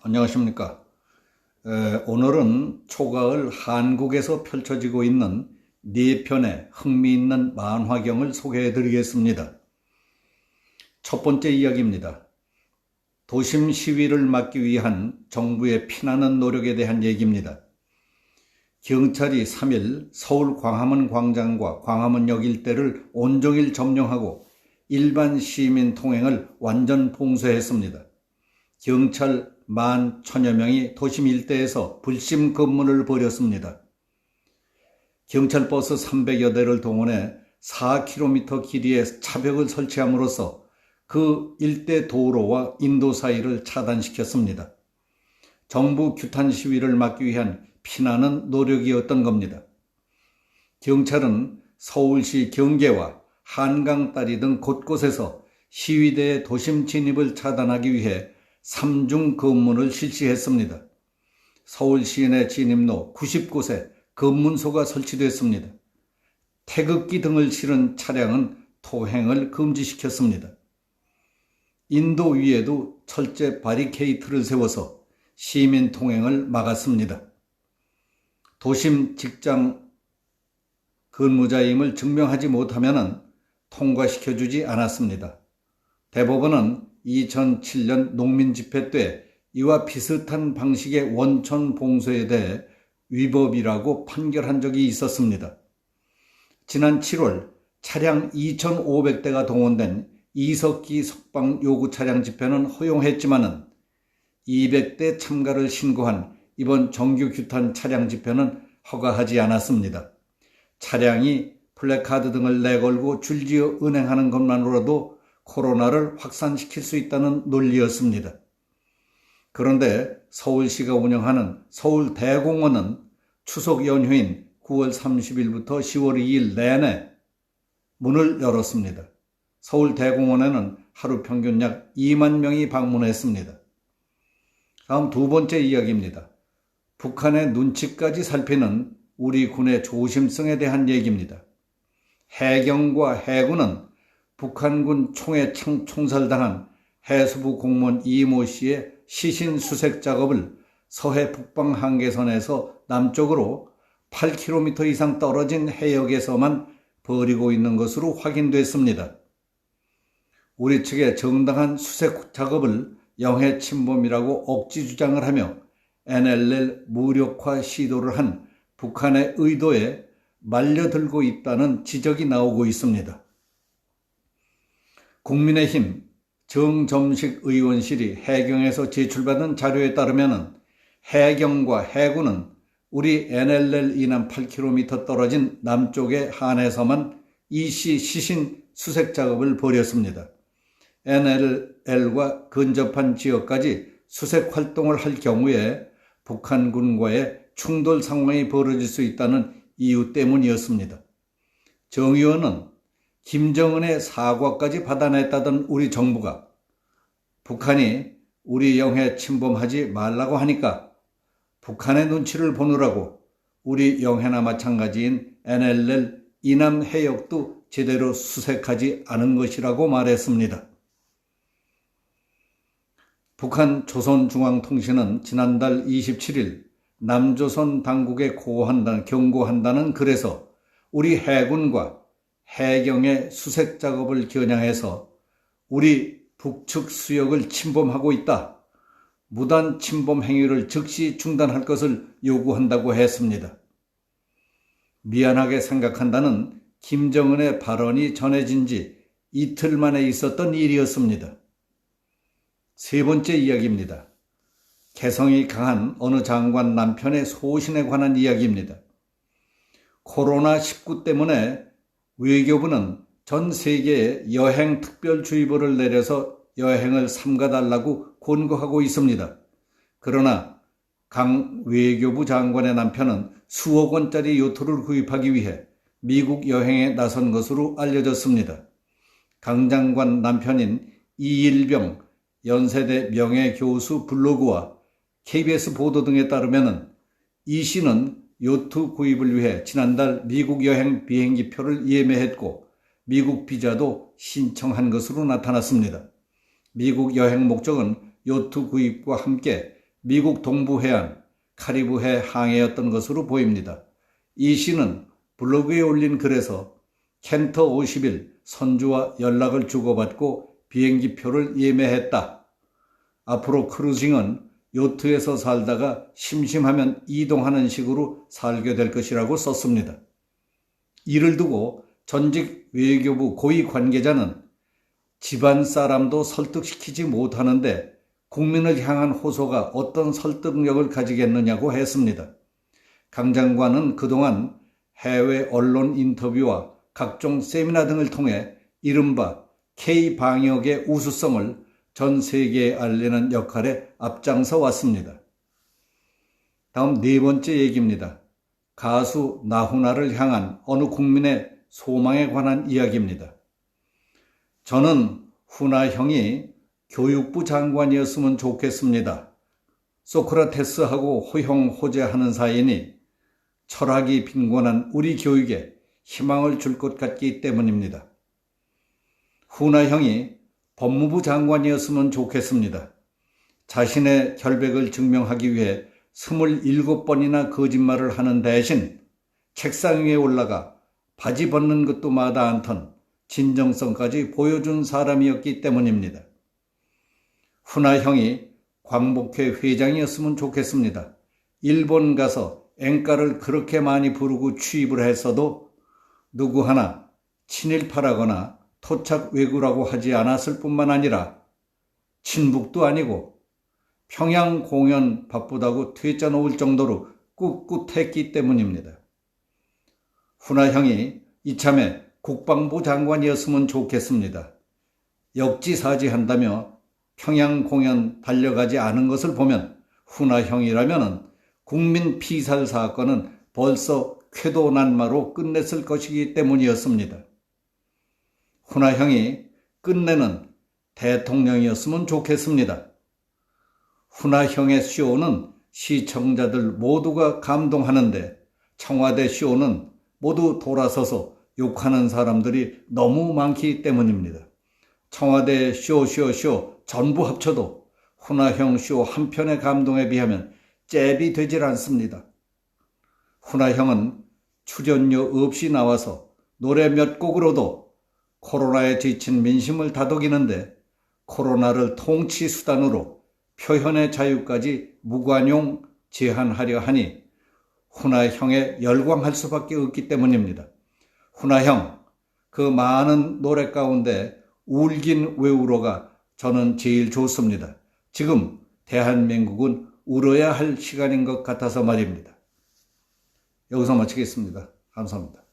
안녕하십니까. 오늘은 초가을 한국에서 펼쳐지고 있는 네 편의 흥미있는 만화경을 소개해 드리겠습니다. 첫 번째 이야기입니다. 도심 시위를 막기 위한 정부의 피나는 노력에 대한 얘기입니다. 경찰이 3일 서울 광화문 광장과 광화문역 일대를 온종일 점령하고 일반 시민 통행을 완전 봉쇄했습니다. 경찰 10,000여 명이 도심 일대에서 불심 검문을 벌였습니다. 경찰버스 300여 대를 동원해 4km 길이의 차벽을 설치함으로써 그 일대 도로와 인도 사이를 차단시켰습니다. 정부 규탄 시위를 막기 위한 피나는 노력이었던 겁니다. 경찰은 서울시 경계와 한강다리 등 곳곳에서 시위대의 도심 진입을 차단하기 위해 3중 검문을 실시했습니다. 서울 시내 진입로 90곳에 검문소가 설치됐습니다. 태극기 등을 실은 차량은 통행을 금지시켰습니다. 인도 위에도 철제 바리케이트를 세워서 시민 통행을 막았습니다. 도심 직장 근무자임을 증명하지 못하면 통과시켜주지 않았습니다. 대법원은 2007년 농민집회 때 이와 비슷한 방식의 원천 봉쇄에 대해 위법이라고 판결한 적이 있었습니다. 지난 7월 차량 2,500대가 동원된 이석기 석방 요구 차량 집회는 허용했지만 200대 참가를 신고한 이번 정규 규탄 차량 집회는 허가하지 않았습니다. 차량이 플래카드 등을 내걸고 줄지어 은행하는 것만으로도 코로나를 확산시킬 수 있다는 논리였습니다. 그런데 서울시가 운영하는 서울대공원은 추석 연휴인 9월 30일부터 10월 2일 내내 문을 열었습니다. 서울대공원에는 하루 평균 약 2만 명이 방문했습니다. 다음 두 번째 이야기입니다. 북한의 눈치까지 살피는 우리 군의 조심성에 대한 얘기입니다. 해경과 해군은 북한군 총에 총살당한 해수부 공무원 이모 씨의 시신 수색 작업을 서해 북방 한계선에서 남쪽으로 8km 이상 떨어진 해역에서만 벌이고 있는 것으로 확인됐습니다. 우리 측의 정당한 수색 작업을 영해 침범이라고 억지 주장을 하며 NLL 무력화 시도를 한 북한의 의도에 말려들고 있다는 지적이 나오고 있습니다. 국민의힘 정점식 의원실이 해경에서 제출받은 자료에 따르면 해경과 해군은 우리 NLL 이남 8km 떨어진 남쪽의 한에서만 이씨 시신 수색 작업을 벌였습니다. NLL과 근접한 지역까지 수색 활동을 할 경우에 북한군과의 충돌 상황이 벌어질 수 있다는 이유 때문이었습니다. 정 의원은 김정은의 사과까지 받아냈다던 우리 정부가 북한이 우리 영해 침범하지 말라고 하니까 북한의 눈치를 보느라고 우리 영해나 마찬가지인 NLL 이남 해역도 제대로 수색하지 않은 것이라고 말했습니다. 북한 조선중앙통신은 지난달 27일 남조선 당국에 경고한다는 글에서 우리 해군과 해경의 수색 작업을 겨냥해서 우리 북측 수역을 침범하고 있다. 무단 침범 행위를 즉시 중단할 것을 요구한다고 했습니다. 미안하게 생각한다는 김정은의 발언이 전해진 지 이틀 만에 있었던 일이었습니다. 세 번째 이야기입니다. 개성이 강한 어느 장관 남편의 소신에 관한 이야기입니다. 코로나19 때문에 외교부는 전 세계에 여행 특별주의보를 내려서 여행을 삼가달라고 권고하고 있습니다. 그러나 강 외교부 장관의 남편은 수억 원짜리 요트를 구입하기 위해 미국 여행에 나선 것으로 알려졌습니다. 강 장관 남편인 이일병 연세대 명예교수 블로그와 KBS 보도 등에 따르면 이 씨는 요트 구입을 위해 지난달 미국 여행 비행기표를 예매했고 미국 비자도 신청한 것으로 나타났습니다. 미국 여행 목적은 요트 구입과 함께 미국 동부 해안, 카리브해 항해였던 것으로 보입니다. 이 씨는 블로그에 올린 글에서 켄터 50일 선주와 연락을 주고받고 비행기표를 예매했다. 앞으로 크루징은 요트에서 살다가 심심하면 이동하는 식으로 살게 될 것이라고 썼습니다. 이를 두고 전직 외교부 고위 관계자는 집안 사람도 설득시키지 못하는데 국민을 향한 호소가 어떤 설득력을 가지겠느냐고 했습니다. 강 장관은 그동안 해외 언론 인터뷰와 각종 세미나 등을 통해 이른바 K-방역의 우수성을 전 세계에 알리는 역할에 앞장서 왔습니다. 다음 네 번째 얘기입니다. 가수 나훈아를 향한 어느 국민의 소망에 관한 이야기입니다. 저는 훈아 형이 교육부 장관이었으면 좋겠습니다. 소크라테스하고 호형호재하는 사이니 철학이 빈곤한 우리 교육에 희망을 줄 것 같기 때문입니다. 훈아 형이 법무부 장관이었으면 좋겠습니다. 자신의 결백을 증명하기 위해 27번이나 거짓말을 하는 대신 책상 위에 올라가 바지 벗는 것도 마다 않던 진정성까지 보여준 사람이었기 때문입니다. 훈아 형이 광복회 회장이었으면 좋겠습니다. 일본 가서 엔가를 그렇게 많이 부르고 취입을 했어도 누구 하나 친일파라거나 토착 왜구라고 하지 않았을 뿐만 아니라 친북도 아니고 평양 공연 바쁘다고 퇴짜 놓을 정도로 꿋꿋했기 때문입니다. 훈아 형이 이참에 국방부 장관이었으면 좋겠습니다. 역지사지한다며 평양 공연 달려가지 않은 것을 보면 훈아 형이라면 국민 피살 사건은 벌써 쾌도난마로 끝냈을 것이기 때문이었습니다. 훈아 형이 끝내는 대통령이었으면 좋겠습니다. 훈아 형의 쇼는 시청자들 모두가 감동하는데 청와대 쇼는 모두 돌아서서 욕하는 사람들이 너무 많기 때문입니다. 청와대 쇼 전부 합쳐도 훈아 형 쇼 한 편의 감동에 비하면 잽이 되질 않습니다. 훈아 형은 출연료 없이 나와서 노래 몇 곡으로도 코로나에 지친 민심을 다독이는데 코로나를 통치 수단으로 표현의 자유까지 무관용 제한하려 하니 훈아 형에 열광할 수밖에 없기 때문입니다. 훈아 형, 그 많은 노래 가운데 울긴 왜 울어가 저는 제일 좋습니다. 지금 대한민국은 울어야 할 시간인 것 같아서 말입니다. 여기서 마치겠습니다. 감사합니다.